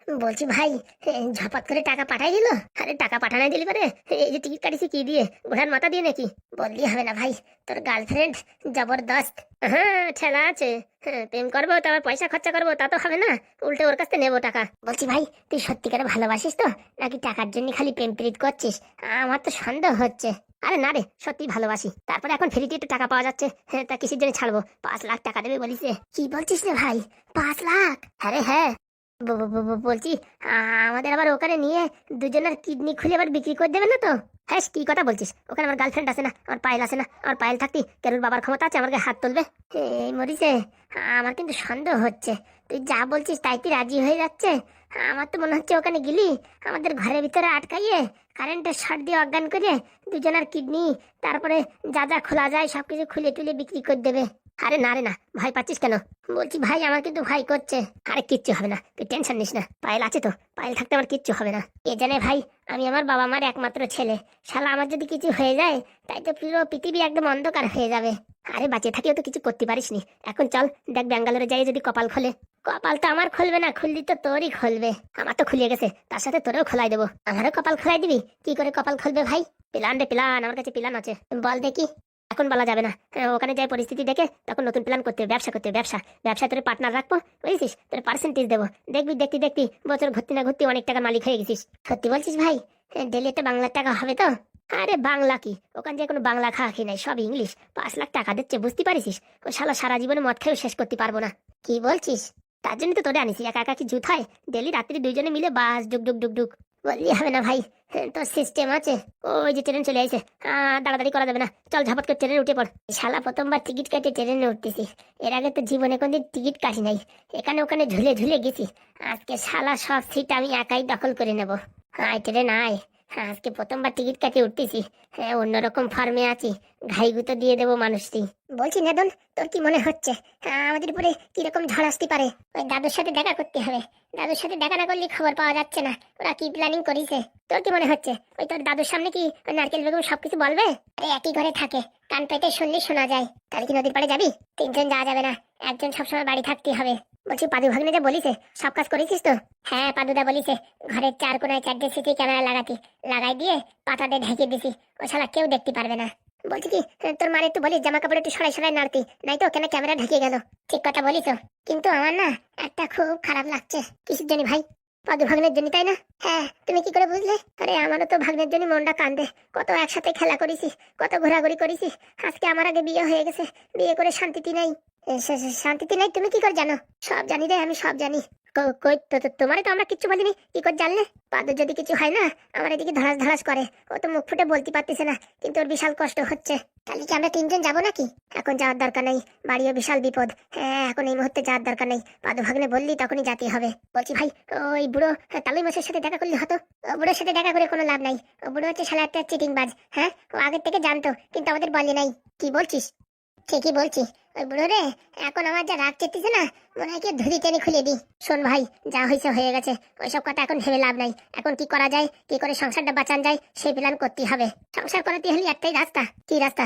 বলছি ভাই, ঝপাত করে টাকা পাঠাই দিল। আরে টাকা পাঠানোই দিলি পারে, এই যে টিকিট কাটিছি কি দিয়ে, ঘোড়ার মাথা দিয়ে নাকি? বললি হবে না ভাই, তোর গার্লফ্রেন্ড জবরদস্ত। হ্যাঁ ঠেলা আছে। হ্যাঁ, প্রেম করবো তারপর পয়সা খরচা করবো তা তো হবে না, উল্টে ওর কাছ থেকে নেবো টাকা। বলছি ভাই, তুই সত্যিকারে ভালোবাসিস তো, নাকি টাকার জন্য খালি প্রেম প্রীত করছিস? আমার তো সন্দেহ হচ্ছে। আরে না রে, সত্যি ভালোবাসি। তারপরে এখন ফ্রিতে একটু টাকা পাওয়া যাচ্ছে, হ্যাঁ তা কিসের জন্য ছাড়বো? 5 লাখ টাকা দেবে বলিছে। কি বলছিস রে ভাই, 5 লাখ? আরে হ্যাঁ, বলছি আমাদের আবার ওখানে নিয়ে দুজনের কিডনি খুলে আবার বিক্রি করে দেবে না তো? হ্যাঁ কি কথা বলছিস, ওখানে আমার গার্লফ্রেন্ড আছে না, আমার পায়েল আছে না? আমার পায়েল থাকতি কেরুর বাবার ক্ষমতা আছে আমার গায়ে হাত তুলবে? এই মরিছে, আমার কিন্তু সন্দেহ হচ্ছে। তুই যা বলছিস তাই কি রাজি হয়ে যাচ্ছে? আমার তো মনে হচ্ছে ওখানে গেলি আমাদের ঘরের ভিতরে আটকাইয়ে কারেন্টের শর্ট দিয়ে অজ্ঞান করে দুজনের কিডনি, তারপরে যা যা খোলা যায় সবকিছু খুলে টুলে বিক্রি করে দেবে। আরে না রে না, ভয় পাচ্ছিস কেন? বলছি ভাই আমার কিন্তু ভয় করছে। আরে কিচ্ছু হবে না, তুই টেনশন নিস না, পায়েল আছে তো, পায়েল থাকতে আমার কিচ্ছু হবে না। এ জানে ভাই, আমি আমার বাবা মার একমাত্র ছেলে, শালা আমার যদি কিছু হয়ে যায় তাই তো পুরো পৃথিবী একদম অন্ধকার হয়ে যাবে। আরে বাঁচিয়ে থাকিও তো কিছু করতে পারিস নি, এখন চল দেখ ব্যাঙ্গালোরে যাই যদি কপাল খোলে। কপাল তো আমার খুলবে না, খুললি তো তোরই খুলবে। আমার তো খুলিয়ে গেছে, তার সাথে তোরেও খোলাই দেবো। আমারও কপাল খোলাই দিবি? কি করে কপাল খুলবে ভাই? প্ল্যান রে প্ল্যান, আমার কাছে প্ল্যান আছে। বল দেখি। এখন বলা যাবে না, ওখানে যাই পরিস্থিতি দেখে তখন নতুন প্ল্যান করতে হবে, ব্যবসা করতে হবে, ব্যবসায় তোর পার্টনার রাখবো, বুঝেছিস? তোর পার্সেন্টেজ দেবো, দেখবি দেখতে দেখতে বছর ঘুরতে না ঘুরতে অনেক টাকা মালিক হয়ে গেছিস। সত্যি বলছিস ভাই? ডেলি একটা বাংলার টাকা হবে তো? আরে বাংলা কি, ওখান যে কোনো বাংলা খাওয়া খেয়ে নাই, সব ইংলিশ। 5 লাখ টাকা দিচ্ছে, বুঝতে পারিস? ও শালা সারা জীবনে মদ খেয়েও শেষ করতে পারবো না। কি বলছিস? তার জন্য তো তোরে আনিস, একা একা কি জুত হয়? ডেলি রাত্রি দুইজনে মিলে বাস ডুক ডুক ডুক ডুক। বললি হবে না ভাই, তোর সিস্টেম আছে। ওই যে ট্রেন চলে আসে, দাঁড়াদাঁড়ি করা যাবে না, চল ঝাপট করে ট্রেনে উঠে পড়। শালা প্রথমবার টিকিট কেটে ট্রেনে উঠতেছি, এর আগে তো জীবনে কোনদিন টিকিট কাটি নাই। এখানে ওখানে ঝুলে ঝুলে গেছি, আজকে শালা সব সিট আমি একাই দখল করে নেব। আয় ট্রেন আয়। আজকে প্রথমবার টিকিট কাটে উঠতেছি, হ্যাঁ অন্যরকম ফর্মে আছি, ঘাইগুতো দিয়ে দেবো মানুষটি। বলছি নেদন, তোর কি মনে হচ্ছে আমাদের উপরে কিরকম ঝড় আসতে পারে? ওই দাদুর সাথে দেখা করতে হবে, দাদুর সাথে দেখা না করলে খবর পাওয়া যাচ্ছে না ওরা কি প্ল্যানিং করেছে। তোর কি মনে হচ্ছে ওই তোর দাদুর সামনে কি ওই নারকেল বেগম সবকিছু বলবে? আরে একই ঘরে থাকে, কান পেতে শুনলে শোনা যায়। তাহলে কি নদীর পাড়ে যাবি? 3জন যাওয়া যাবে না, একজন সবসময় বাড়ি থাকতে হবে। বলছি পাদু ভাগ্নে যে বলিছে সব কাজ করেছিস তো? হ্যাঁ পাদুদা বলিছে ঘরের 4 কোনায় 4টে সিসি ক্যামেরা লাগাই দিয়ে পাতা দিয়ে ঢেকে দিছি, ও শালা কেউ দেখতে পারবে না। বলছি কি, তোর মার একটু বলিস জামা কাপড় একটু সরাই সরাই নাড়তি, নাই তো কেন ক্যামেরা ঢেকে গেল। ঠিক কথা বলিস, কিন্তু আমার না একটা খুব খারাপ লাগছে। কিসের জন্য ভাই? পাদু ভাগ্নের জন্য তাই না? হ্যাঁ, তুমি কি করে বুঝলে? আরে আমারও তো ভাগ্নের জন্য মনটা কান্দে, কত একসাথে খেলা করেছি, কত ঘোরাঘুরি করেছি। আজকে আমার আগে বিয়ে হয়ে গেছে, বিয়ে করে শান্তিতে নাই। শান্তিতে নাই তুমি কি করে জানো? সব জানি রে, আমি সব জানি। কই তোমারে তো আমরা কিচ্ছু বলিনি, কি করে জানলে? পাদুর যদি কিছু হয় না, আমার এদিকে ধরাস ধরাস করে, ও তো মুখ ফুটে বলতে পারতেছে না, কিন্তু ওর বিশাল কষ্ট হচ্ছে। তাহলে কি আমরা 3জন যাবো নাকি? এখন যাওয়ার দরকার নেই, বাড়িও বিশাল বিপদ। হ্যাঁ এখন এই মুহূর্তে যাওয়ার দরকার নেই, পাদু ভাগ্নে বললি তখনই যেতে হবে। বলছি ভাই, ওই বুড়ো তালুই মাসের সাথে দেখা করলে হতো। ও বুড়োর সাথে দেখা করে কোনো লাভ নাই, ও বুড়ো হচ্ছে শালা একটা চিটিংবাজ। হ্যাঁ ও আগের থেকে জানতো, কিন্তু আমাদের বলে নাই। কি বলছিস? ঠিকই বলছি। ওই বুড়ো রে, এখন আমার যা রাগ চেতেছে না, মনে হয় কি ধুরি টেনে খুলে দিই। শোন ভাই, যা হয়েছে হয়ে গেছে, ওইসব কথা এখন ভেবে লাভ নাই। এখন কি করা যায়, কি করে সংসারটা বাঁচান যায় সেই প্ল্যান করতেই হবে। সংসার করাতে হলে একটাই রাস্তা। কি রাস্তা?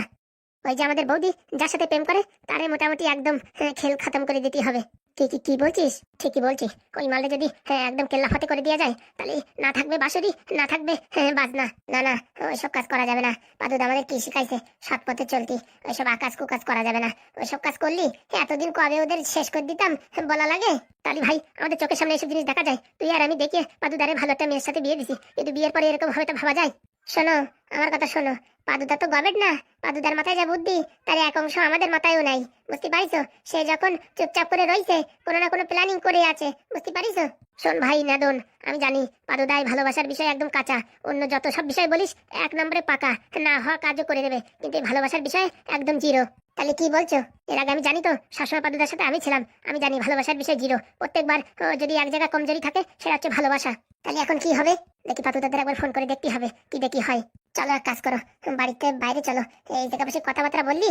ওই যে আমাদের বৌদি যার সাথে প্রেম করে তারে মোটামুটি একদম খেল খতম করে দিতে হবে। কি কি কি বলছিস? ঠিকই বলছি, ওই মালটা যদি একদম কেল্লা ফাতে করে দেওয়া যায়, তাহলে না থাকবে বাঁশরি, না থাকবে বাজনা। না না, ওইসব কাজ করা যাবে না। পাদুদ আমাদের কি শিখাইছে? সৎ পথে চলতি, ওইসব আকাজ কুকাজ করা যাবে না। ওইসব কাজ করলি এতদিন কবে ওদের শেষ করে দিতাম বলা লাগে? তাহলে ভাই আমাদের চোখের সামনে এসব জিনিস দেখা যায়, তুই আর আমি দেখে পাদুদারে ভালো একটা মেয়ের সাথে বিয়ে দিছি, কিন্তু বিয়ের পরে এরকম হয়তো ভাবা যায়? শোনো, আমার কথা শোনো, পাদুদা তো গবেট না, পাদুদার মাথায় যা বুদ্ধি তার এক অংশ আমাদের মাথায়ও নাই, বুঝতে পারিস? সে যখন চুপচাপ করে রইছে, কোনো না কোনো প্ল্যানিং করে আছে, বুঝতে পারিস? শোন ভাই নাদন, আমি জানি পাদুদাই ভালোবাসার বিষয় একদম কাঁচা, অন্য যত সব বিষয় বলিস 1 নম্বরে পাকা, না হওয়া কাজও করে দেবে, কিন্তু এই ভালোবাসার বিষয়ে একদম জিরো। তাহলে কি বলছো? এর আগে আমি জানি তো, সবসময় পাদুদার সাথে আমি ছিলাম, আমি জানি ভালোবাসার বিষয় জিরো। প্রত্যেকবার যদি এক জায়গায় কমজোরি থাকে সেটা হচ্ছে ভালোবাসা। তাহলে এখন কি হবে? দেখি পাদুদাদের একবার ফোন করে দেখতে হবে, কি দেখি হয়। চলো এক কাজ করো, বাড়িতে বাইরে চলো, এই জায়গা বসে কথাবার্তা বললি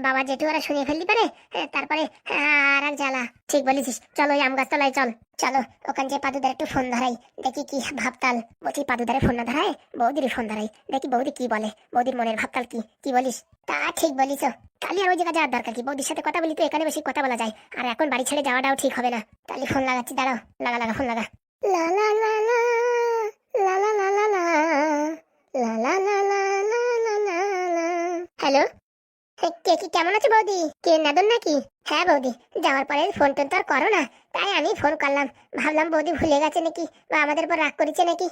বাবা জেঠু ওরা শুনিয়ে ফেললি পারে, তারপরে আর এক জ্বালা। ঠিক বলেছিস, চলো ওই আম গাছতলায় চল। চলো ওখানে যে পাদুদার একটু ফোন ধরাই, দেখি কি ভাবতাল। বলছি পাদুদারে ফোন না ধরায় বৌদির ফোন ধরাই, দেখি বৌদি কি বলে, বৌদির মনের ভাবতাল কি, কি বলিস? তা ঠিক বলিস, তাহলে আর ওই জায়গায় যাওয়ার দরকার কি? বৌদির সাথে কথা বলি তো এখানে বেশি কথা বলা যায়, আর এখন বাড়ি ছেড়ে যাওয়াটাও ঠিক হবে না। তাহলে ফোন লাগাচ্ছি, দাঁড়াও, লাগা লাগা ফোন লাগা। লা আছো বৌদি? কে নাদন নাকি? হ্যাঁ বৌদি, যাওয়ার পরে ফোন টোন তো আর করো না, তাই আমি ফোন করলাম। ভাবলাম বৌদি ভুলে গেছে নাকি, বা আমাদের উপর রাগ করেছে নাকি।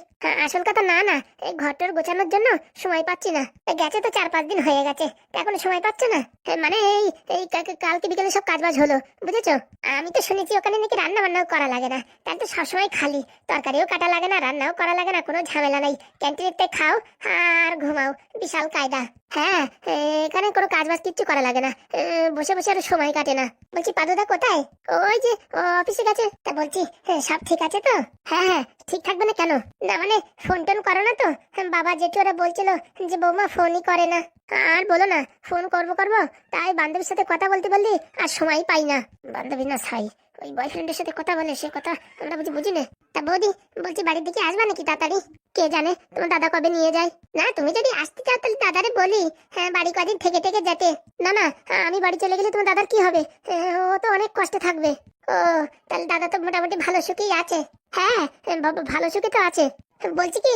আসল কথা না না, এই ঘরটর গোছানোর জন্য সময় পাচ্ছি না। গেছে তো 4-5 দিন হয়ে গেছে, এখনো সময় পাচ্ছে না। মানে এই এই কালকে বিকেলে সব কাজবাজ হলো, বুঝেছো? আমি তো শুনেছি ওখানে নাকি রান্না বান্নাও করা লাগে না, তাই তো সবসময় খালি, তরকারিও কাটা লাগে না, রান্নাও করা লাগে না, কোনো ঝামেলা নাই। ক্যান্টিনেতে খাও আর ঘুমাও, বিশাল কায়দা। হ্যাঁ, এখানে কোনো কাজ বাজ কিচ্ছু করা লাগে না, বসে বসে আর সময় কাটে না। বলছি পাদুদা কোথায়? ওই যে অফিসে গেছে। তা বলছি সব ঠিক আছে তো? হ্যাঁ হ্যাঁ, ঠিক থাকবে না কেন? না মানে ফোন টোন করো না তো? বাবা জেঠু ওরা বলছিল যে বৌমা ফোনই করে না। আর বলো না, ফোন করবো করবো, তাই বান্ধবীর সাথে কথা বলতে বললি আর সময় পাই না। বান্ধবী না ছাই, ওই বয়ফ্রেন্ডের সাথে কথা বলে, সে কথা আমরা বুঝি না। তা বৌদি বলছি বাড়ির দিকে আসবা নাকি তাড়াতাড়ি? কে জানে তোমার দাদা কবে নিয়ে যায়। না তুমি যদি আসতে চাও তাহলে দাদারে বলি বাড়ি কদিন থেকে থেকে যেতে। না না, আমি বাড়ি চলে গেলে তোমার দাদার কি হবে? ও তো অনেক কষ্টে থাকবে। ও তাহলে দাদা তো মোটামুটি ভালো সুখেই আছে। হ্যাঁ, ভালো সুখে তো আছে। বলছি কি,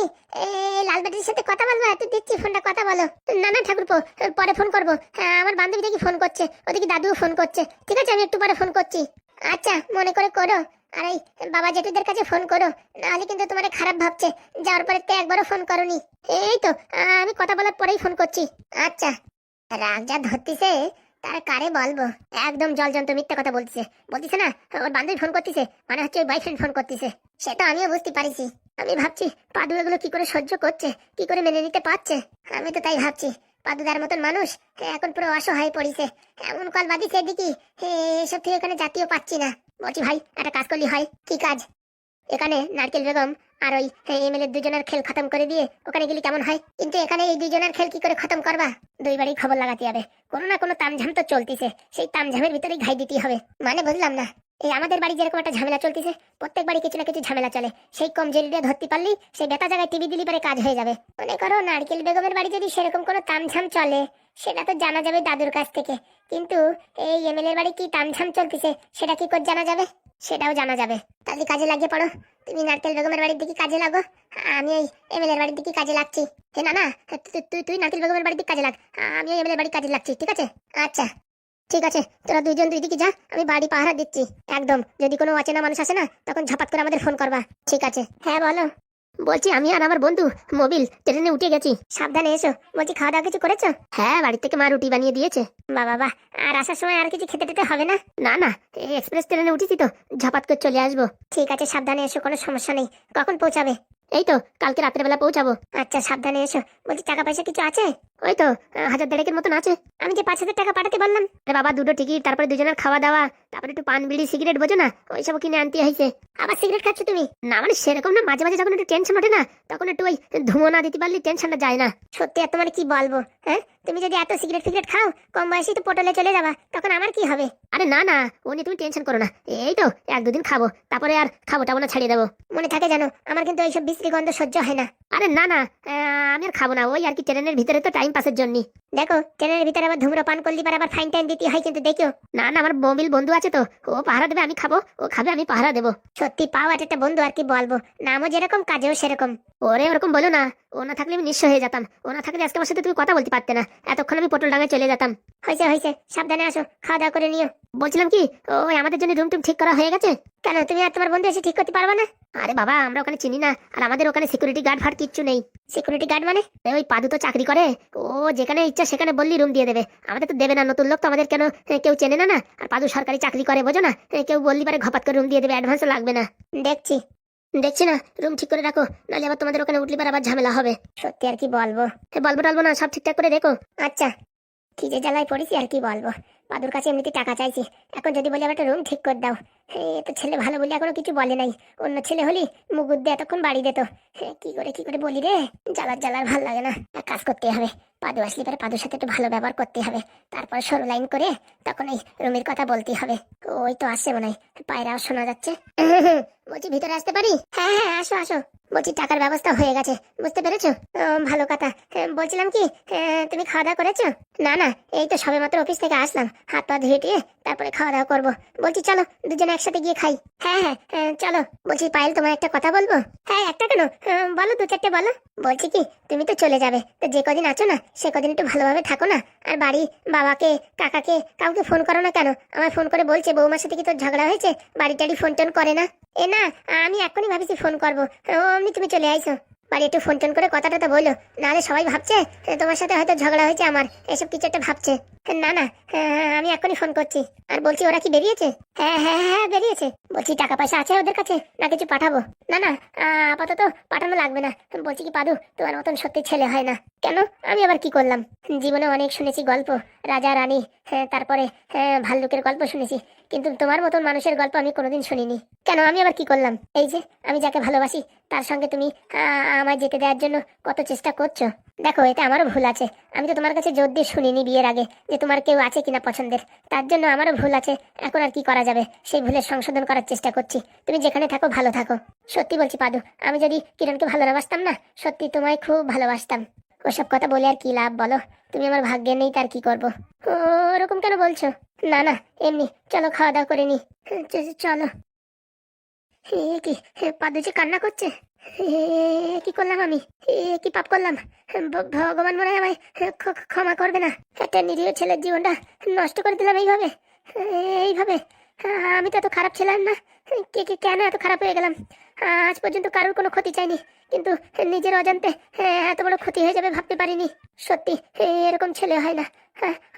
লালবাটির সাথে কথা বলবো? একটু দিচ্ছি ফোনটা, কথা বলো। না না ঠাকুরপো, পরে ফোন করবো। আমার বান্ধবী দেখি ফোন করছে, ওদিকে দাদুও ফোন করছে। ঠিক আছে, আমি একটু পরে ফোন করছি। আচ্ছা, মনে করে করো। আর এই বাবা জেঠুদের কাছে ফোন করো, নাহলে কিন্তু তোমার খারাপ ভাবছে। যাওয়ার পরে তো একবারও ফোন করোনি। এই তো আমি কথা বলার পরেই ফোন করছি। আচ্ছা। রাগ যা ধরতিছে, তার কারে বলবো? একদম জলজন্ত মিথ্যা কথা বলতিছে না। ওর বান্ধবী ফোন করতেছে, মানে হচ্ছে ওই বয়ফ্রেন্ড ফোন করতেছে। সেটা আমিও বুঝতে পারিছি। আমি ভাবছি পাদু এগুলো কি করে সহ্য করছে, কি করে মেনে নিতে পারছে। আমি তো তাই ভাবছি, পাদুদার মতন মানুষ এখন পুরো অসহায় পড়িছে। এমন কল বাদিছে দেখি, এসব থেকে এখানে জাতীয় পাচ্ছি না। বলছি ভাই, একটা কাজ করলি হয়। কি কাজ? এখানে নারকেল বেগম আর ওই এমএলএ দুজনের খেল খতম করে দিয়ে ওখানে গেলে কেমন হয়? কিন্তু এখানে এই দুজনের খেল কি করে খতম করবা? দুই বাড়ি খবর লাগাতে হবে, কোনো না কোনো তামঝাম তো চলতিছে, সেই তামঝামের ভিতরেই ঘাই দিতে হবে। মানে বুঝলাম না। এই আমাদের বাড়ি যেরকম একটা ঝামেলা চলতিছে, প্রত্যেক বাড়ি কিছু না কিছু ঝামেলা চলে। সেই কম জেরিটা ধরতে পারলি, সেই বেতা জায়গায় টিভি দিলি পরে কাজ হয়ে যাবে। মনে করো নারকেল বেগমের বাড়ি যদি সেরকম কোনো তামঝাম চলে, সেটা তো জানা যাবে দাদুর কাছ থেকে। কিন্তু এই এমএলএর বাড়ি কি তামঝাম চলতিছে, সেটা কি করে জানা যাবে? সেটাও জানা যাবে। তাহলে কাজে লাগিয়ে পড়ো। তুমি নারকেল বেগমের বাড়ির দিকে কাজে লাগো, আমি এই এমএলএর বাড়ির দিকে কাজে লাগছি। না না, তুই নারকেল বেগমের বাড়ির দিকে কাজে লাগ, আমি এই এমএলএর বাড়ির কাজে লাগছি। ঠিক আছে? আচ্ছা ঠিক আছে, তোরা দুইজন দুই দিকে যা, আমি বাড়ি পাহারা দিচ্ছি। একদম, যদি কোনো অচেনা মানুষ আসে না, তখন ঝাপাত করে আমাদের ফোন করবা। ঠিক আছে? হ্যাঁ বলো। বলছি আমি আর আমার বন্ধু মোবিল ট্রেনে উঠে গেছি। সাবধানে এসো। বলছি খাওয়া দাওয়া কিছু করেছো? হ্যাঁ, বাড়ি থেকে মা রুটি বানিয়ে দিয়েছে। বাবা বাহ, আর আসার সময় আর কিছু খেতে টেতে হবে না? না না, এই এক্সপ্রেস ট্রেনে উঠেছি তো, ঝাপাত করে চলে আসবো। ঠিক আছে, সাবধানে এসো, কোনো সমস্যা নেই। কখন পৌঁছাবে? এই তো কালকে রাতের বেলা পৌঁছাবো। আচ্ছা, সাবধানে এসো। বলছি টাকা পয়সা কিছু আছে? ওই তো 1000-1500 মতন আছে। আমি যে 5000 টাকা পাঠাতে বললাম, আরে বাবা দুটো টিকিট, তারপরে দুজনের খাওয়া দাওয়া, তারপরে একটু পান বিড়ি সিগারেট বোঝো না, ওইসব কিনে আনতে হয়েছে। আবার সিগারেট খাচ্ছ তুমি? না মানে সেরকম না, মাঝে মাঝে যখন একটু টেনশন ওঠে না, তখন একটু ওই ধুমো না দিতে পারলে টেনশনটা যায় না। সত্যি আর তোমার কি বলবো, হ্যাঁ? তুমি যদি এত সিগারেট ফিগারেট খাও, কম বয়সেই তো পটলে চলে যাবা, তখন আমার কি হবে? আরে না না, ও নিয়ে তুমি টেনশন করো না। এই তো 1-2 দিন খাবো, তারপরে আর খাবো টাবো না, ছাড়িয়ে দেবো। মনে থাকে জানো, আমার কিন্তু এইসব বিশ্রী গন্ধ সহ্য হয় না। আরে না না, আমি আর খাবো না, ওই আর কি ট্রেনের ভিতরে তো টাইম পাসের জন্য। দেখো ট্রেনের ভিতরে আবার ধূম্রপান করলি পারে আবার ফাইন টাইম দিতে হয়, কিন্তু দেখো। না না, আমার মোবিল বন্ধু আছে তো, ও পাহারা দেবে, আমি খাবো, ও খাবে, আমি পাহারা দেবো। সত্যি পাওয়া একটা বন্ধু, আর কি বলবো, নামও যেরকম কাজেও সেরকম। ওরে ওরকম বলো না, ও না থাকলে আমি নিঃস্ব হয়ে যেতাম। ও না থাকলে আজকে আমার সাথে তুমি কথা বলতে পারতে না, এতক্ষণ আমি পটল ডাঙায় চলে যেতাম। হয়েছে হয়েছে, সাবধানে আসো, খাওয়া দাওয়া করে নিও। বলছিলাম কি, ওই আমাদের জন্য রুম টুম ঠিক করা হয়ে গেছে? কেন, তুমি আর তোমার বন্ধু এসে ঠিক করতে পারবে না? আরে বাবা, আমরা ওখানে চিনি না, আর আমাদের ওখানে সিকিউরিটি গার্ড ফার্ড কিচ্ছু নেই। সিকিউরিটি গার্ড মানে? ওই পাদু তো চাকরি করে, ও যেখানে ইচ্ছা সেখানে বললি রুম দিয়ে দেবে। আমাদের তো দেবে না, নতুন লোক তো, আমাদের কেন কেউ চেনে না। না, আর পাদু সরকারি চাকরি করে, বোঝো না, কেউ বললি পারে ঘপাত করে রুম দিয়ে দেবে, অ্যাডভান্সও লাগবে না। দেখছি না, রুম ঠিক করে রাখো, নাহলে আবার তোমাদের ওখানে উঠলি পারে আবার ঝামেলা হবে। সত্যি আর কি বলবো, বলবো টালবো না, সব ঠিকঠাক করে দেখো। আচ্ছা, কি যে জ্বালায় পড়েছি আর কি বলবো। পাদুর কাছে এমনিতে টাকা চাইছি, এখন যদি বলি আবার একটা রুম ঠিক করে দাও, তো ছেলে ভালো বলে এখনো কিছু বলে নাই। অন্য ছেলে হলি মুখ উদ্দে এতক্ষণ বাড়ি দিত। কি করে বলি রে, জ্বালার ভাল লাগে না। এক কাজ করতে হবে, পাদু আসলে পরে পাদুর সাথে একটু ভালো ব্যবহার করতে হবে, তারপর সরু লাইন করে তখন এই রুমের কথা বলতে হবে। ওই তো আসছে মনে হয়, পায়রাও শোনা যাচ্ছে। বলছি ভিতরে আসতে পারি? হ্যাঁ হ্যাঁ, আসো আসো। বলছি টাকার ব্যবস্থা হয়ে গেছে, বুঝতে পেরেছো? ভালো কথা। বলছিলাম কি, তুমি খাওয়া দাওয়া করেছো? না না, এই তো সবে মাত্র অফিস থেকে আসলাম, হাত পা ধুয়ে টুয়ে তারপরে খাওয়া দাওয়া করবো। বলছি চলো দুজনে একসাথে গিয়ে খাই। হ্যাঁ হ্যাঁ চলো। বলছি পায়েল, তোমার একটা কথা বলবো। হ্যাঁ, একটা কেন, বলো, 2-4টে বলো। বলছি কি, তুমি তো চলে যাবে, তো যে কদিন আছো না, সে কদিন একটু ভালোভাবে থাকো না। আর বাড়ি বাবাকে কাকাকে কাউকে ফোন করো না কেন? আমায় ফোন করে বলছে বৌমার সাথে কি তোর ঝগড়া হয়েছে, বাড়ি টাড়ি ফোন টোন করে না। এ না, আমি এখনই ভাবছি ফোন করবো, অমনি তুমি চলে আইছো। বাড়ি একটু ফোন টোন করে কথাটা তো বলো, নাহলে সবাই ভাবছে তোমার সাথে হয়তো ঝগড়া হয়েছে আমার, এসব কিছু একটা ভাবছে। না না, আমি এখনই ফোন করছি। আর বলছি ওরা কি বেরিয়েছে? হ্যাঁ হ্যাঁ হ্যাঁ বেরিয়েছে। বলছি টাকা পয়সা আছে ওদের কাছে, না কিছু পাঠাবো? না না, আপাতত পাঠানো লাগবে না। বলছি কি পাদু, তোমার মতন সত্যি ছেলে হয় না। কেন? আমি আবার কি করলাম? জীবনে অনেক শুনেছি গল্প, রাজা রানী, তারপরে ভাল্লুকের গল্প শুনেছি, কিন্তু তোমার মতন মানুষের গল্প আমি কোনোদিন শুনিনি। কেন? আমি আবার কি করলাম? এই যে আমি যাকে ভালোবাসি তার সঙ্গে তুমি আমায় যেতে দেওয়ার জন্য কত চেষ্টা করছো। দেখো, এতে আমারও ভুল আছে। আমি তো তোমার কাছে জোর দিয়ে শুনিনি বিয়ের আগে যে তোমার কেউ আছে কিনা পছন্দের, তার জন্য আমারও ভুল আছে। এখন আর কি করা যাবে, সেই ভুলের সংশোধন করার চেষ্টা করছি। তুমি যেখানে থাকো ভালো থাকো। সত্যি বলছি পাদু, আমি যদি কিরণকে ভালোবাসতাম না, সত্যি তোমায় খুব ভালোবাসতাম। ওসব কথা বলে আর কি লাভ বলো? তুমি আমার ভাগ্যে নেই, তার কি করবো? ওরকম কেন বলছো? না না, এমনি। চলো খাওয়া দাওয়া করে নি। চলো। কি পাদু যে কান্না করছে? কি করলাম আমি? কি পাপ করলাম? ভগবান মনে হয় আমায় ক্ষমা করবে না। একটা নিরীহ ছেলের জীবনটা নষ্ট করে দিলাম এইভাবে। এইভাবে আমি তো এত খারাপ ছিলাম না। কেন এত খারাপ হয়ে গেলাম? আজ পর্যন্ত কারোর কোনো ক্ষতি চাইনি, কিন্তু নিজের অজান্তে এত বড় ক্ষতি হয়ে যাবে ভাবতে পারিনি। সত্যি এরকম ছেলে হয় না।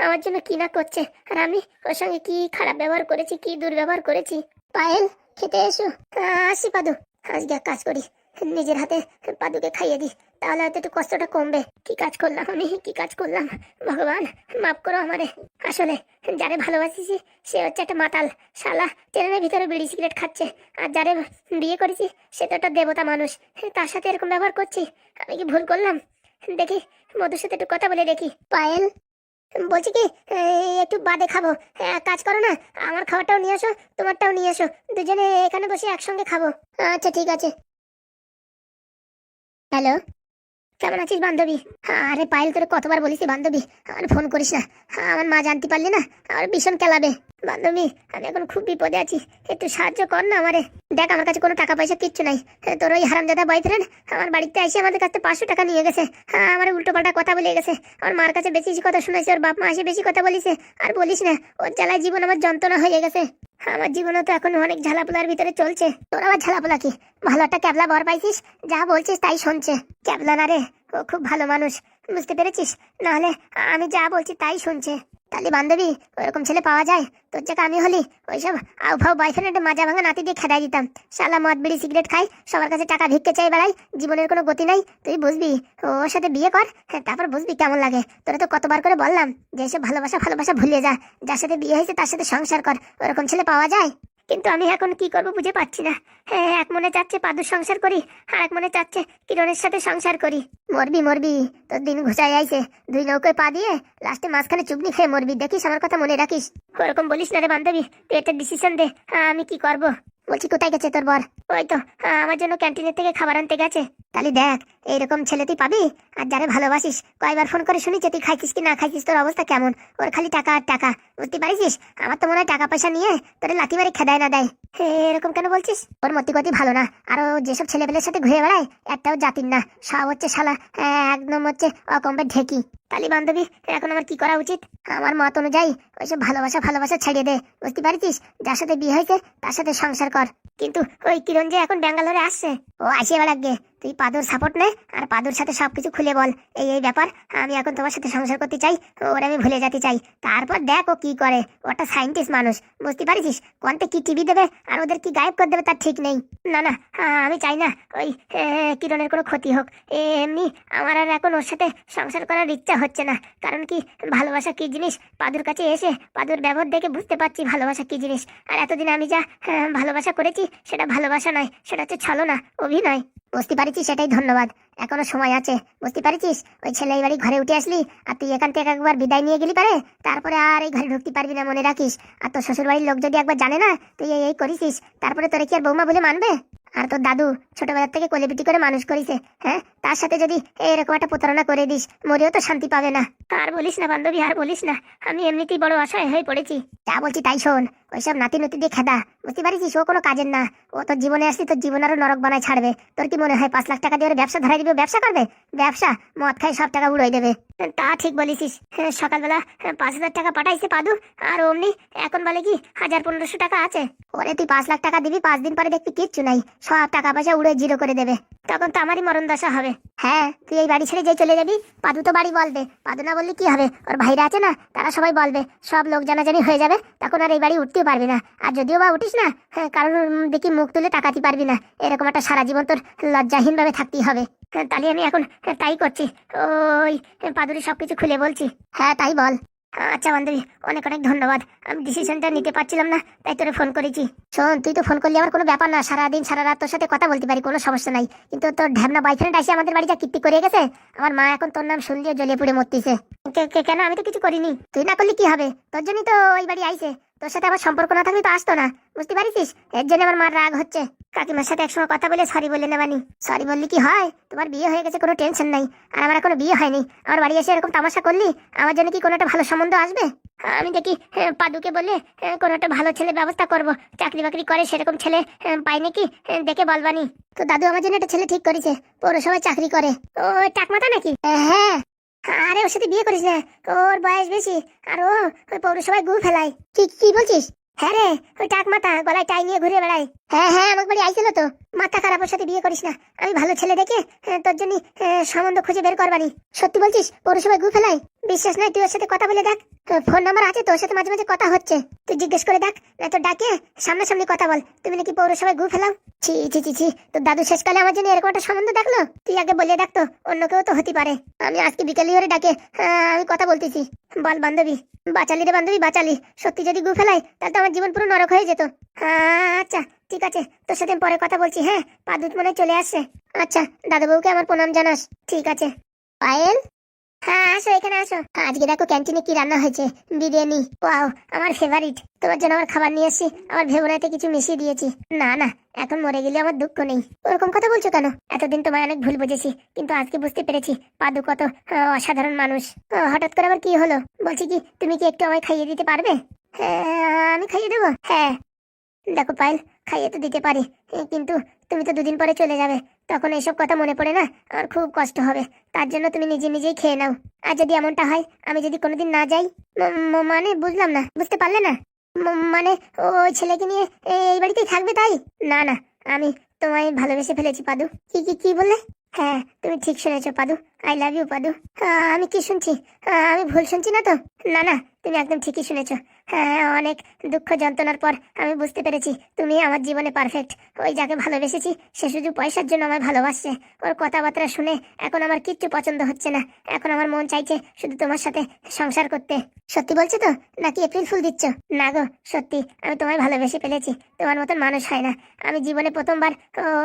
আমার জন্য কি না করছে, আর আমি ওর সঙ্গে কি খারাপ ব্যবহার করেছি, কি দুর্ব্যবহার করেছি। পায়েল, খেতে এসো। আসি পাদু, আজকে এক কাজ করি, নিজের হাতে পাদুকে খাইয়ে দিই, তাহলে হয়তো একটু কষ্টটা কমবে। কি কাজ করলাম আমি, কি কাজ করলাম? ভগবান মাফ করো আমারে। আসলে যারে ভালোবাসিছি সে হচ্ছে একটা মাতাল শালা, ট্রেনের ভিতরে বিড়ি সিগারেট খাচ্ছে। আর যারে বিয়ে করেছি সে তো একটা দেবতা মানুষ, তার সাথে এরকম ব্যবহার করছি। আমি কি ভুল করলাম? দেখি মধুর সাথে একটু কথা বলে দেখি। পায়েল, বলছি কি, একটু বাদে খাবো। কাজ করো না, আমার খাবারটাও নিয়ে আসো, তোমারটাও নিয়ে আসো, দুজনে এখানে বসে একসঙ্গে খাবো। আচ্ছা ঠিক আছে। হ্যালো, কেমন আছিস বান্ধবী? আরে পায়েল, তোরে কতবার বলিস বান্ধবী আমার ফোন করিস না। আমার মা জানতে পারলে না আমার ভীষণ কেলাবে। বান্ধবী, আমি এখন খুব বিপদে আছি, একটু সাহায্য কর না আমারে। দেখ, আমার কাছে কোনো টাকা পয়সা কিচ্ছু নাই। তোর ওই হারামজাদা বয়ফ্রেন্ড আমার বাড়িতে এসে আমাদের কাছে 500 টাকা নিয়ে গেছে। আমার উল্টো পাল্টা কথা বলে গেছে। আমার মার কাছে বেশি কথা শুনেছে, ওর বাপ মা এসে বেশি কথা বলিছে। আর বলিস না, ওর জ্বালায় জীবন আমার যন্ত্রণা হয়ে গেছে। আমার জীবনও তো এখন অনেক ঝালাপোলার ভিতরে চলছে। তোর আবার ঝালাপোলা কি? ভালো একটা ক্যাবলা বর পাইছিস, যা বলছিস তাই শুনছে। ক্যাবলা না রে, ও খুব ভালো মানুষ, বুঝতে পেরেছিস? নাহলে আমি যা বলছি তাই শুনছে। তাহলে বান্ধবী, ওরকম ছেলে পাওয়া যায়? তোর জায়গা আমি হলি ওইসব আউফাউ বয়ফ্রেন্ড মাজা ভাঙা নাতি দিয়ে খেদাই দিতাম। শালা মদ বিড়ি সিগারেট খাই, সবার কাছে টাকা ভিক্ষে চাই বেড়াই, জীবনের কোনো গতি নাই। তুই বুঝবি, ওর সাথে বিয়ে কর, তারপর বুঝবি কেমন লাগে। তোরা তো কতবার করে বললাম যে এসব ভালোবাসা ভালোবাসা ভুলে যা, যার সাথে বিয়ে হয়েছে তার সাথে সংসার কর। ওরকম ছেলে পাওয়া যায়? কিন্তু আমি এখন কি করবো বুঝে পাচ্ছি না। এক মনে চাচ্ছে পাদুর সংসার করি, আর এক মনে চাচ্ছে কিরণের সাথে সংসার করি। মরবি মরবি, তোর দিন ঘুচাই আইছে। দুই নৌকোয় পা দিয়ে লাস্টে মাঝখানে চুগনি খেয়ে মরবি, দেখিস আমার কথা মনে রাখিস। ওরকম বলিস না রে বান্ধবী, তুই একটা ডিসিশন দে, আমি কি করবো। বলছি কোথায় গেছে তোর বর? ওই তো আমার জন্য ক্যান্টিনের থেকে খাবার আনতে গেছে। তাহলে দেখ, এইরকম ছেলে তুই পাবি। আর যারে ভালোবাসিস কয়বার ফোন করে শুনিছে তুই খাইছিস কি না খাইছিস, তোর অবস্থা কেমন। ওর খালি টাকা আর টাকা, বুঝতে পারিস? আমার তো মনে হয় টাকা পয়সা নিয়ে তোরে লাথি মারি খেদায় না দেয়। এরকম কেন বলছিস? ওর মতিগতি ভালো না, আর ও যেসব ছেলেপেলের সাথে ঘুরে বেড়ায় একটাও জাতির না, সব হচ্ছে শালা একদম হচ্ছে অকম্পের ঢেকি। তালি বান্ধবী, এখন আমার কি করা উচিত? আমার মত অনুযায়ী ওইসব ভালোবাসা ভালোবাসা ছাড়িয়ে দে, বুঝতে পারিস? যার সাথে বিয়ে হয়েছে তার সাথে সংসার কর। কিন্তু ওই কিরণ যে এখন ব্যাঙ্গালোরে আসছে, ও আসিয়ে বেড়াকে, তুই পাদুর সাপোর্ট নে, আর পাদুর সাথে সবকিছু খুলে বল এই এই ব্যাপার, আমি এখন তোমার সাথে সংসার করতে চাই, ওর আমি ভুলে যেতে চাই। তারপর দেখ ও কি করে। ওটা সাইন্টিস্ট মানুষ, বুঝতে পারিস? কোনটা কি টিভি দেবে আর ওদের কি গায়েব করে দেবে তার ঠিক নেই। না না, আমি চাই না ওই কিরণের কোনো ক্ষতি হোক। এমনি আমার আর এখন ওর সাথে সংসার করার ইচ্ছা হচ্ছে না। কারণ কি, ভালোবাসা কি জিনিস পাদুর কাছে এসে পাদুর ব্যবহার দেখে বুঝতে পারছি ভালোবাসা কি জিনিস। আর এতদিন আমি যা ভালোবাসা করেছি সেটা ভালোবাসা নয়, সেটা হচ্ছে ছলনা, অভিনয়। বুঝতে পারছিস? সেটাই ধন্যবাদ, এখনো সময় আছে, বুঝতে পারছিস? ওই ছেলে এই বাড়ি ঘরে উঠে আসলি, আর তুই এখান থেকে একবার বিদায় নিয়ে গেলি পারে, তারপরে আর এই ঘরে ঢুকতে পারবি না, মনে রাখিস। আর তোর শ্বশুর বাড়ির লোক যদি একবার জানে না তুই এই করিস, তারপরে তোরে কি আর বৌমা বলে মানবে? আর তোর দাদু ছোটবেলার থেকে কোলেপিটি করে মানুষ করেছে, তার সাথে যদি এরকম একটা প্রতারণা করে দিস, মরেও তো শান্তি পাবে না। আর বলিস না বান্ধবী, আর বলিস না, আমি এমনিতেই বড় অসহায় হয়ে পড়েছি। যা বলছি তাই শোন, ওইসব নাতি নতি দিয়ে খেদা, বুঝতে পারিস? ও কোনো কাজের না। ও তোর জীবনে আসলি তোর জীবন আরো নরক বানায় ছাড়বে। তোর কি মনে হয় 5 লাখ টাকা দিয়ে ওর ব্যবসা ধরাই দিবি? দিবে, ব্যবসা করবে? ব্যবসা মদ খাই সব টাকা উড়াই দেবে। তা ঠিক বলেছিস। সকালবেলা 5,000 টাকা পাঠাইছে পাদু, আর অমনি এখন বলে কি 1,000-1,500 টাকা আছে। ওরে তুই 5 লাখ টাকা দিবি, 5 দিন পরে দেখবি কিচ্ছু নাই, সব টাকা পয়সা উড়ে জিরো করে দেবে। তখন তো আমারই মরণ দশা হবে। হ্যাঁ, তুই এই বাড়ি ছেড়ে যে চলে যাবি, পাদু তো বাড়ি বলবে। পাদু না বললে কি হবে, ওর ভাইরা আছে না, তারা সবাই বলবে, সব লোক জানাজানি হয়ে যাবে, তখন আর এই বাড়ি উঠতেও পারবি না। আর যদিও বা উঠিস না, কারণ দেখি মুখ তুলে তাকাতে পারবি না, এরকম একটা সারা জীবন তোর লজ্জাহীন ভাবে থাকতেই হবে। তাহলে আমি এখন তাই করছি, ওই পাদুরি সবকিছু খুলে বলছি। হ্যাঁ তাই বল। আচ্ছা বান্ধবী, অনেক অনেক ধন্যবাদ। আমি ডিসিশনটা নিতে পারছিলাম না, তাই তোরে ফোন করেছি। শোন, তুই তো ফোন করলি আমার কোনো ব্যাপার না, সারাদিন সারা রাত তোর সাথে কথা বলতে পারি, কোনো সমস্যা নাই। কিন্তু তোর ঢ্যাবনা বয়ফ্রেন্ড আসে আমাদের বাড়ি যা কীর্তি করে গেছে, আমার মা এখন তোর নাম শুনলিও জ্বলিয়ে পুড়ে মরতিছে। কেন? আমি তো কিছু করিনি। তুই না করলে কি হবে, তোর জন্যই তো ওই বাড়ি আইছে। তোর সাথে আমার সম্পর্ক না থাকলে তো আসতো না, বুঝতে পারিস? এর জন্য আমার মার রাগ হচ্ছে। কাকিমার সাথে একসময় কথা বলে সরি বলে নেবানি। সরি বললি কি হয়, তোমার বিয়ে হয়ে গেছে, কোনো টেনশন নাই। আর আমার এখনো বিয়ে হয়নি, আমার বাড়ি এসে এরকম তামাশা করলি, আমার জন্য কি কোনো একটা ভালো সম্বন্ধ আসবে? আমি দেখি পাদুকে বলে কোনো একটা ভালো ছেলে ব্যবস্থা করব, চাকরি বাকরি করে সেরকম ছেলে পাই নাকি দেখে বলবানি। তো দাদু আমার জন্য একটা ছেলে ঠিক করেছে, পৌরসভায় চাকরি করে। ও টাকমাতা নাকি? হ্যাঁ। আরে ওর সাথে বিয়ে করিস না, ওর বয়স বেশি, আর ও ওই পৌরসভায় গু ফেলায়। কি কি বলছিস? হ্যাঁ রে, ওই টাক মাথা, গলায় টাই নিয়ে ঘুরে বেড়ায়। হ্যাঁ হ্যাঁ, আমার বাড়ি আইছিল তো। মাথা খারাপ, ওর সাথে বিয়ে করিস না। আমি ভালো ছেলে দেখে তোর জন্য সম্বন্ধ খুঁজে বের করবানি। সত্যি বলছিস পৌরসভায় গু ফেলায়? বিশ্বাস নাই, তুই ওর সাথে কথা বলে দেখ, ফোন নাম্বার আছে, তোর সাথে মাঝে মাঝে কথা হচ্ছে, তুই জিজ্ঞেস করে দেখ, না তো ডাকে সামনাসামনি কথা বল, তুমি নাকি পৌরসভায় গু ফেলাও। ছি ছি ছি ছি, তোর দাদু শেষকালে আমার জন্য এরকম একটা সম্বন্ধ দেখলো, তুই আগে বলে দেখ তো, অন্য কেউ তো হতে পারে। আমি আজকে বিকেলে ওরে ডাকে আমি কথা বলতেছি। বল বান্ধবী। বাঁচালি রে বান্ধবী, বাঁচালি। সত্যি যদি গু ফেলাই তাহলে তো আমার জীবন পুরো নরক হয়ে যেত। আচ্ছা ঠিক আছে, তোর সাথে পরে কথা বলছি। হ্যাঁ, পাদুত মনে হয় চলে আসছে। আচ্ছা, দাদা বউকে আমার প্রণাম জানাস। ঠিক আছে। পায়েল, হ্যাঁ আসো, এখানে আসো। আজকে দেখো ক্যান্টিনে কি রান্না হয়েছে, বিরিয়ানি। ওয়াও, আমার ফেভারিট। তোমার জন্য আমার খাবার নিয়ে এসেছি, আমার ভেবনাতে কিছু মিশিয়ে দিয়েছি। না না, এখন মরে গেলে আমার দুঃখ নেই। ওরকম কথা বলছো কেন? এতদিন তোমায় অনেক ভুল বুঝেছি, কিন্তু আজকে বুঝতে পেরেছি পাদু কত অসাধারণ মানুষ। হঠাৎ করে আবার কি হলো? বলছি কি, তুমি কি একটু আমায় খাইয়ে দিতে পারবে? হ্যাঁ, আমি খাইয়ে দেবো। হ্যাঁ দেখো পায়েল, খাইয়ে তো দিতে পারি, কিন্তু তুমি তো 2 দিন পরে চলে যাবে, তখন এসব কথা মনে পড়ে না, আমার খুব কষ্ট হবে। তার জন্য তুমি নিজে নিজেই খেয়ে নাও। আর যদি এমনটা হয়, আমি যদি কোনোদিন না যাই, মানে বুঝলাম না, বুঝতে পারলে না? মানে ওই ছেলেকে নিয়ে এই বাড়িতেই থাকবে তাই? না না, আমি তোমায় ভালোবেসে ফেলেছি পাদু। কি কি কি বললে? হ্যাঁ, তুমি ঠিক শুনেছো পাদু, আই লাভ ইউ পাদু। আমি কি শুনছি? আমি ভুল শুনছি না তো? না না, তুমি একদম ঠিকই শুনেছো। হ্যাঁ, অনেক দুঃখ যন্ত্রণার পর আমি বুঝতে পেরেছি তুমি আমার জীবনে পারফেক্ট। ওই যাকে ভালোবেসেছি সে শুধু পয়সার জন্য আমায় ভালোবাসছে। ওর কথাবার্তা শুনে এখন আমার কিচ্ছু পছন্দ হচ্ছে না। এখন আমার মন চাইছে শুধু তোমার সাথে সংসার করতে। সত্যি বলছো তো, নাকি এপ্রিল ফুল দিচ্ছ? না গো, সত্যি আমি তোমায় ভালোবেসে ফেলেছি। তোমার মতন মানুষ হয় না। আমি জীবনে প্রথমবার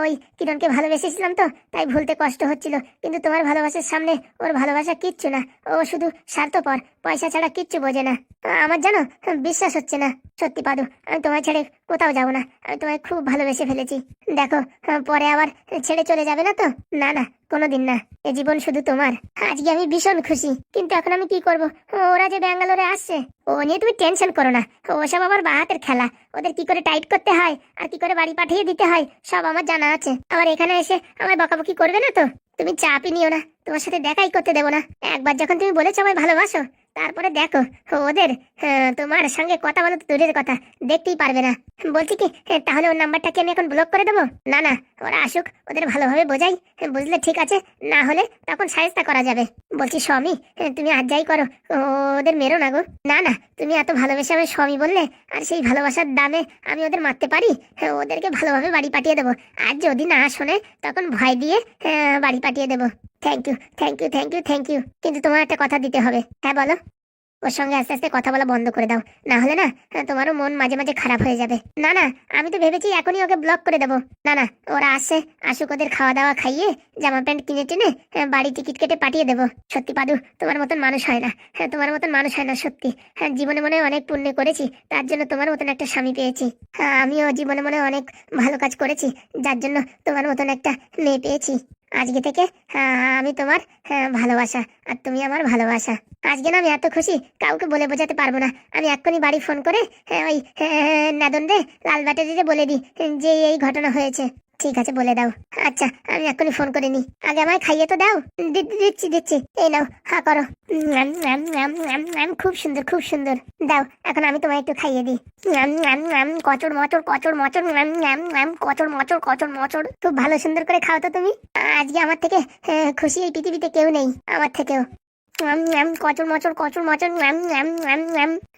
ওই কিরণকে ভালোবেসেছিলাম তো, তাই ভুলতে কষ্ট হচ্ছিল, কিন্তু তোমার ভালোবাসার সামনে ওর ভালোবাসা কিচ্ছু না। ও শুধু স্বার্থপর, পয়সা ছাড়া কিচ্ছু বোঝে না। আমার জানো বিশ্বাস হচ্ছে না। সত্যি পাদু, আমি তোমায় ছেড়ে কোথাও যাবো না। আমি তোমায় খুব ভালোবেসে ফেলেছি। দেখো, পরে আবার ছেড়ে চলে যাবে না তো? না না, কোনোদিন না। এ জীবন শুধু তোমার। আজকে আমি ভীষণ খুশি, কিন্তু এখন আমি কি করব? ওরা যে ব্যাঙ্গালোরে আসছে, ও নিয়ে তুমি টেনশন করো না। ওসব আমার বাহাতের খেলা। ওদের কি করে টাইট করতে হয় আর কি করে বাড়ি পাঠিয়ে দিতে হয় সব আমার জানা আছে। আবার এখানে এসে আমায় বকাবকি করবে না তো? তুমি চাপই নিও না, তোমার সাথে দেখাই করতে দেবো না। একবার যখন তুমি বলেছো আমায় ভালোবাসো, তারপরে দেখো ওদের তোমার সঙ্গে কথা বলো তো দূরের কথা, দেখতেই পারবে না। বলছি কি, তাহলে ওর নাম্বারটা কি আমি এখন ব্লক করে দেবো? না না, ওরা আসুক, ওদের ভালোভাবে বোঝাই, বুঝলে ঠিক আছে, না হলে তখন সাহেস্তা করা যাবে। বলছি স্বামী, তুমি আর যাই করো, ওদের মেরো না গো। না না, তুমি এত ভালোবেসে আমি স্বামী বললে, আর সেই ভালোবাসার দামে আমি ওদের মারতে পারি? ওদেরকে ভালোভাবে বাড়ি পাঠিয়ে দেবো। আর যদি না শোনে, তখন ভয় দিয়ে বাড়ি পাঠিয়ে দেবো। Thank you thank you thank you thank you. কিন্তু তোমার একটা কথা দিতে হবে। হ্যাঁ বলো। ওর সঙ্গে আস্তে আস্তে কথা বলা বন্ধ করে দাও, না হলে না তোমারও মন মাঝে মাঝে খারাপ হয়ে যাবে। না না, আমি তো ভেবেছি এখনই ওকে ব্লক করে দেবো। না না, ওরা আসে, আসুক, ওদের খাওয়া দাওয়া খাইয়ে জামা প্যান্ট কিনে টেনে বাড়ি টিকিট কেটে পাঠিয়ে দেবো। সত্যি পাদু, তোমার মতন মানুষ হয় না। তোমার মতন মানুষ হয় না সত্যি। জীবনে মনে অনেক পুণ্য করেছি, তার জন্য তোমার মতন একটা স্বামী পেয়েছি। আমিও জীবনে মনে অনেক ভালো কাজ করেছি, যার জন্য তোমার মতন একটা মেয়ে পেয়েছি। আজকে থেকে আমি তোমার ভালোবাসা, আর তুমি আমার ভালোবাসা। আজকে না আমি এত খুশি, কাউকে বলে বোঝাতে পারবো না। আমি এক্ষুনি বাড়ি ফোন করে ওই নাদন রে, লাল ব্যাটারিতে বলে দিই যে এই ঘটনা হয়েছে। ঠিক আছে বলে দাও। আচ্ছা আমি এক্ষুনি ফোন করে নি, আগে আমায় খাইয়ে তো দাও। দিচ্ছি দিচ্ছি, এই নাও হা করো। খুব সুন্দর খুব সুন্দর। দাও এখন আমি তোমায় একটু খাইয়ে দিই। কচড় মচড় কচড় মচড় কচড় মচড় কচড় মচড়। খুব ভালো সুন্দর করে খাও তো তুমি। আজকে আমার থেকে খুশি এই পৃথিবীতে কেউ নেই, আমার থেকেও। কচড় মচড় কচড় মচড়।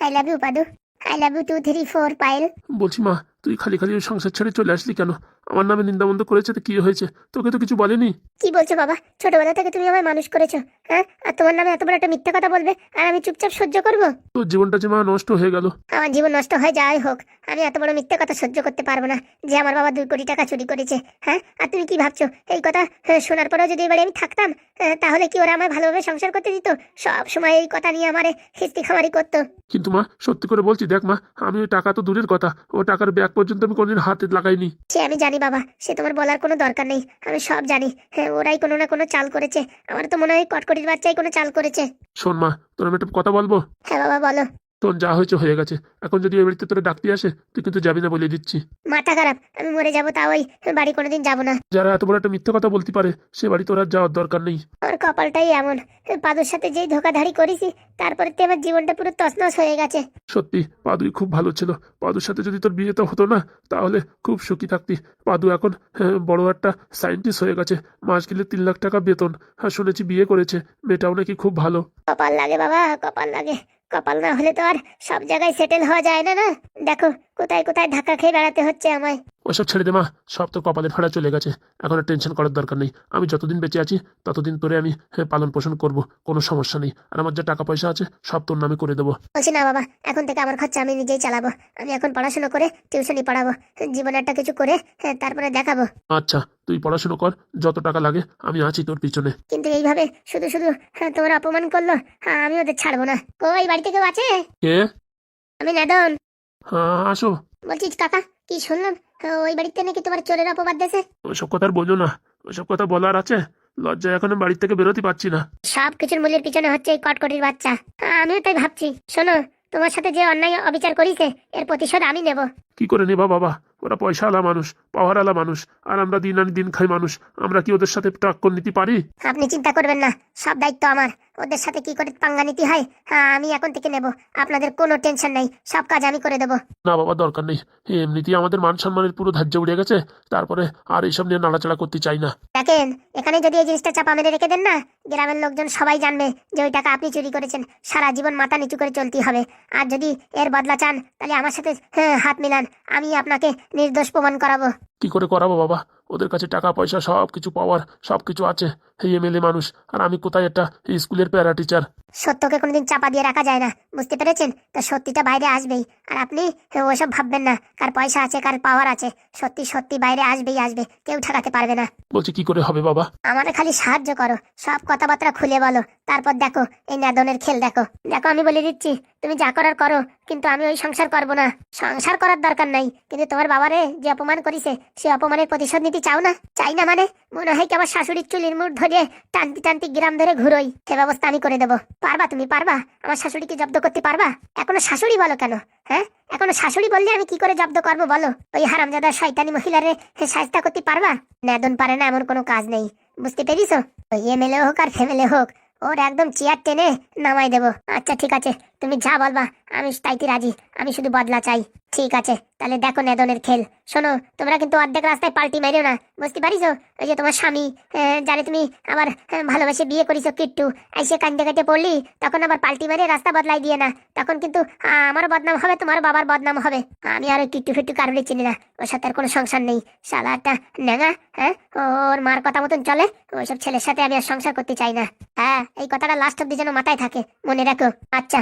I love you Padu, I love you 2 3 4 Payel. বলছি মা, তুই খালি খালি ওই সংসার ছেড়ে চলে আসলি কেন? আমার নামে নিন্দামন্দ করেছে তো কি হয়েছে? তোকে তো কিছু বলেনি। কি বলছো বাবা? ছোটবেলা থেকে তুমি আমায় মানুষ করেছো, হ্যাঁ? আর তোমার নামে এত বড় একটা মিথ্যা কথা বলবে আর আমি চুপচাপ সহ্য করব? তোর জীবনটা যে মা নষ্ট হয়ে গেল। আমার জীবন নষ্ট হয় যাই হোক, আমি এত বড় মিথ্যা কথা সহ্য করতে পারবো না যে আমার বাবা 2 কোটি টাকা চুরি করেছে। হ্যাঁ, আর তুমি কি ভাবছো এই কথা শোনার পরেও যদি এবারে আমি থাকতাম, তাহলে কি ওরা আমায় ভালোভাবে সংসার করতে দিত? সব সময় এই কথা নিয়ে আমারে খিস্তি খামারি করতো। কিন্তু মা সত্যি করে বলছি, দেখ মা, আমি ওই টাকা তো দূরের কথা, ও টাকার ব্যাগ পর্যন্ত আমি কোনোদিন হাতে লাগাইনি। সে আমি জানি বাবা, সে তোমার বলার কোনো দরকার নেই, আমি সব জানি। হ্যাঁ, ওরাই কোনো না কোনো চাল করেছে। আমার তো মনে হয় কটকটির বাচ্চাই কোনো চাল করেছে। শোন মা, তোর আমি একটা কথা বলবো। হ্যাঁ বাবা বলো। তোর যা হয়েছে হয়ে গেছে, এখন যদি ওই বাড়িতে তোরা ডাকতে আসে তুই কিন্তু যাবি না বলে দিচ্ছি। মাথা খারাপ, আমি মরে যাবো তাও ওই বাড়ি কোনোদিন যাবো না। যারা এত বড় একটা মিথ্যে কথা বলতে পারে সে বাড়ি তোর আর যাওয়ার দরকার নেই। ওর কপালটাই এমন, পাদুর সাথে যেই ধোকাধাড়ি করেছি তারপরে তো আমার জীবনটা পুরো তছনছ হয়ে গেছে। সত্যি পাদুই খুব ভালো ছিল। পাদুর সাথে যদি তোর বিয়ে তো হতো না তাহলে খুব সুখী থাকতি। পাদু এখন বড় একটা সায়েন্টিস্ট হয়ে গেছে, মাস গেলে 3 লাখ টাকা বেতন। আর শুনেছি বিয়ে করেছে, মেয়েটাও নাকি খুব ভালো। কপাল লাগে বাবা, কপাল লাগে। কপাল না হলে তো আর সব জায়গায় সেটেল হওয়া যায় না। না দেখো কোথায় কোথায় ধাক্কা খেয়ে বেড়াতে হচ্ছে আমায়। ওসব ছেড়ে দে মা, সব তো কপালের ভাড়া চলে গেছে। এখন আর টেনশন করার দরকার নেই। আমি যতদিন বেঁচে আছি ততদিন তোরে আমি পালন পোষণ করব, কোনো সমস্যা নেই। আর আমার যা টাকা পয়সা আছে সব তোর নামে করে দেবো। বলছি না বাবা, এখন থেকে আমার খরচা আমি নিজেই চালাবো। আমি এখন পড়াশোনা করে টিউশনি পড়াবো, জীবনে একটা কিছু করে তারপরে দেখাবো। আচ্ছা তুই পড়াশুনো কর, যত টাকা লাগে আমি আছি তোর পিছনে। কিন্তু এইভাবে শুধু শুধু তোমার অপমান করলো, আমি ওদের ছাড়বো না। কই বাড়িতে কেউ আছে? কে? আমি নাদন। হ্যাঁ আসো। বলছি কাকা, কি শুনলাম ওই বাড়িতে নাকি তোমার চোরের অপবাদ দেছে? ওইসব কথা আর বলছো না, ওইসব কথা বলার আছে? লজ্জায় এখন বাড়ি থেকে বেরোতে পারছি না। সব কিছুর মূলের পিছনে হচ্ছে এই কটকটির বাচ্চা। আমিও তাই ভাবছি। শোনো, তোমার সাথে যে অন্যায় অবিচার করিছে এর প্রতিশোধ আমি নেব। কি করে নেবা বাবা? ওরা পয়সাওয়ালা মানুষ, পাওয়ারওয়ালা মানুষ, আর আমরা দিন আনি দিন খাই মানুষ। আমরা কি ওদের সাথে টক্কর নিতে পারি? আপনি চিন্তা করবেন না, সব দায়িত্ব আমার। ওদের সাথে কি করে পাঙ্গা নিতে হয় আমি এখন থেকে নেব। আপনাদের কোনো টেনশন নেই, সব কাজ আমি করে দেবো। না বাবা দরকার নেই, এমনিতেই আমাদের মান সম্মানের পুরো ধার্য উড়ে গেছে। তারপরে আর এইসব নিয়ে নাড়াচাড়া করতে চাই না। দেখেন, এখানে যদি এই জিনিসটা চাপা মেরে রেখে দেন না, গ্রামের লোকজন সবাই জানবে যে ওই টাকা আপনি চুরি করেছেন। সারা জীবন মাথা নিচু করে চলতে হবে। আর যদি এর বদলা চান তাহলে আমার সাথে হাত মিলান, আমি আপনাকে নির্দোষ প্রমাণ করাবো। কি করে করাবো বাবা? ওদের কাছে টাকা পয়সা সব কিছু, পাওয়ার সব কিছু আছে। এই এমএলএ মানুষ, আর আমি কোথায় একটা স্কুলের প্যারা টিচার। সত্যকে কোনোদিন চাপা দিয়ে রাখা যায় না, বুঝতে পেরেছেন? তা সত্যিটা বাইরে আসবেই। আর আপনি ওসব ভাববেন না কার পয়সা আছে কার পাওয়ার আছে। সত্যি সত্যি বাইরে আসবেই আসবে, কেউ ঠেকাতে পারবে না। বলছি কি করে হবে বাবা? আমাদের খালি সাহায্য করো, সব কথাবার্তা খুলে বলো, তারপর দেখো এই নাদনের খেল। দেখো দেখো আমি বলে দিচ্ছি, তুমি যা করার করো, কিন্তু আমি ওই সংসার করবো না। সংসার করার দরকার নাই, কিন্তু তোমার বাবারে যে অপমান করিছে সে অপমানের প্রতিশোধ নিতে চাও না? চাই না মানে? মনে হয় কি আমার শাশুড়ির চুলির মুঠ ধরে টানতি টানতি গ্রাম ধরে ঘুরোই? সে ব্যবস্থা আমি করে দেবো। পারবা? তুমি পারবা আমার শাশুড়িকে জব্দ করতে? পারবা? এখনো শাশুড়ি বলো কেন? হ্যাঁ, এখনো শাশুড়ি বললে আমি কি করে জব্দ করবো বলো? ওই হারামজাদা শয়তানি মহিলারে সাজতা করতে পারবা? নাদন পারে না এমন কোনো কাজ নেই, বুঝতে পেরেছো? ওই এমএলএ হোক আর ফেমেলে হোক, ওর একদম চেয়ার টেনে নামাই দেবো। আচ্ছা ঠিক আছে, তুমি যা বলবা আমি তাইতে রাজি। আমি শুধু বদলা চাই। ঠিক আছে তাহলে দেখো নেদনের খেল। শোনো, তোমরা কিন্তু অর্ধেক রাস্তায় পাল্টি মারিও না, বুঝতে পারিস? ওই যে তোমার স্বামী, যারে তুমি আবার ভালোবেসে বিয়ে করিছো কিট্টু, এসে কান্দে কাটে পড়লি, তখন আবার পাল্টি মারে রাস্তা বদলাই দিয়ে না, তখন কিন্তু আমারও বদনাম হবে, তোমার বাবার বদনাম হবে। আমি আর ওই কিট্টু ফিট্টু কারোরই চিনি না, ওর সাথে আর কোনো সংসার নেই। শালা একটা ন্যাঙা, হ্যাঁ, ওর মার কথা মতন চলে। ওইসব ছেলের সাথে আমি আর সংসার করতে চাই না। হ্যাঁ, এই কথাটা লাস্ট অব্দি যেন মাথায় থাকে, মনে রাখো। আচ্ছা,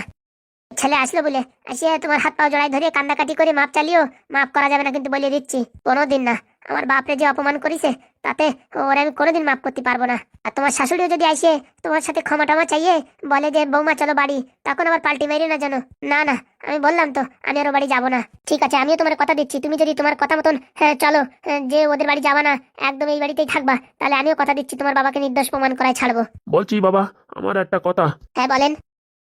ছেলে আসলো বলে আসিয়া তোমার হাত পা জড়াই ধরে কান্দাকাটি করে মাপ চালিও, মাফ করা যাবে না কিন্তু, বলে দিচ্ছি। কোনোদিন না। আমার বাপরে যে অপমান করিছে তাতে ওরা আমি কোনোদিন মাফ করতে পারবো না। আর তোমার শাশুড়িও যদি আসে তোমার সাথে ক্ষমা টমা চাইয়ে বলে যে বৌমা চলো বাড়ি, তখন আবার পাল্টি মেরে না জানো। না না, আমি বললাম তো আমি আরো বাড়ি যাবো না। ঠিক আছে, আমিও তোমার কথা দিচ্ছি, তুমি যদি তোমার কথা মতন চলো, যে ওদের বাড়ি যাবা না, একদম এই বাড়িতেই থাকবা, তাহলে আমিও কথা দিচ্ছি তোমার বাবাকে নির্দোষ প্রমাণ করায় ছাড়বো। বলছি বাবা, আমার একটা কথা। হ্যাঁ বলেন।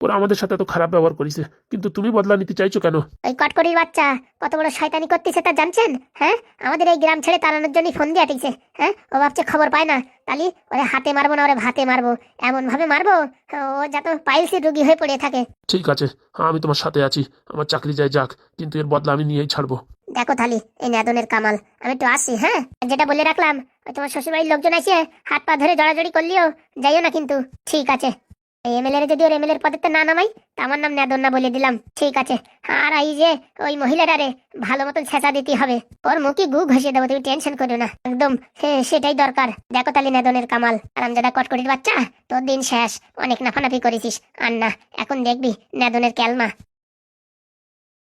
ওরা আমাদের সাথে এত খারাপ ব্যবহার করেছে, কিন্তু তুমি বদলা নিতে চাইছো কেন? ওই কটকরির বাচ্চা কত বড় শয়তানি করতেছে তা জানছেন? হ্যাঁ, আমাদের এই গ্রাম ছেড়ে তাড়ানোর জন্য ফোন দিয়ে আটিছে। হ্যাঁ, ও ভাবছে খবর পায় না, তালি ওরে হাতে মারবো না, ওরে ভাতে মারবো, এমন ভাবে মারবো ও যাতে পাইলসের রোগী হয়ে পড়ে থাকে। ঠিক আছে, হ্যাঁ আমি তোমার সাথে আছি, আমার চাকরি যাই যাক, কিন্তু এর বদলা আমি নিয়েই ছাড়বো। দেখো থালি এই নেদনের কামাল, আমি একটু আসি। হ্যাঁ, যেটা বলে রাখলাম, ওই তোমার শ্বশুরবাড়ির লোকজন এসে হাত পা ধরে জড়াজড়ি করলিও যাইও না কিন্তু। ঠিক আছে, এই এমএলএ যদি ওর এমএলএর পদে না নামাই তা আমার নাম নেদন না বলে দিলাম। ঠিক আছে, আর এই যে ওই মহিলাটারে ভালো মতন ছেঁচা দিতে হবে, ওর মুখে গু ঘষে দেবো, তুমি টেনশন করো না একদম। হ্যাঁ, সেটাই দরকার। দেখো তালি নেদনের কামাল, আরামজাদা কটকটির বাচ্চা, তোর দিন শেষ। অনেক নাফানাফি করেছিস, আর না, এখন দেখবি নেদনের ক্যালমা।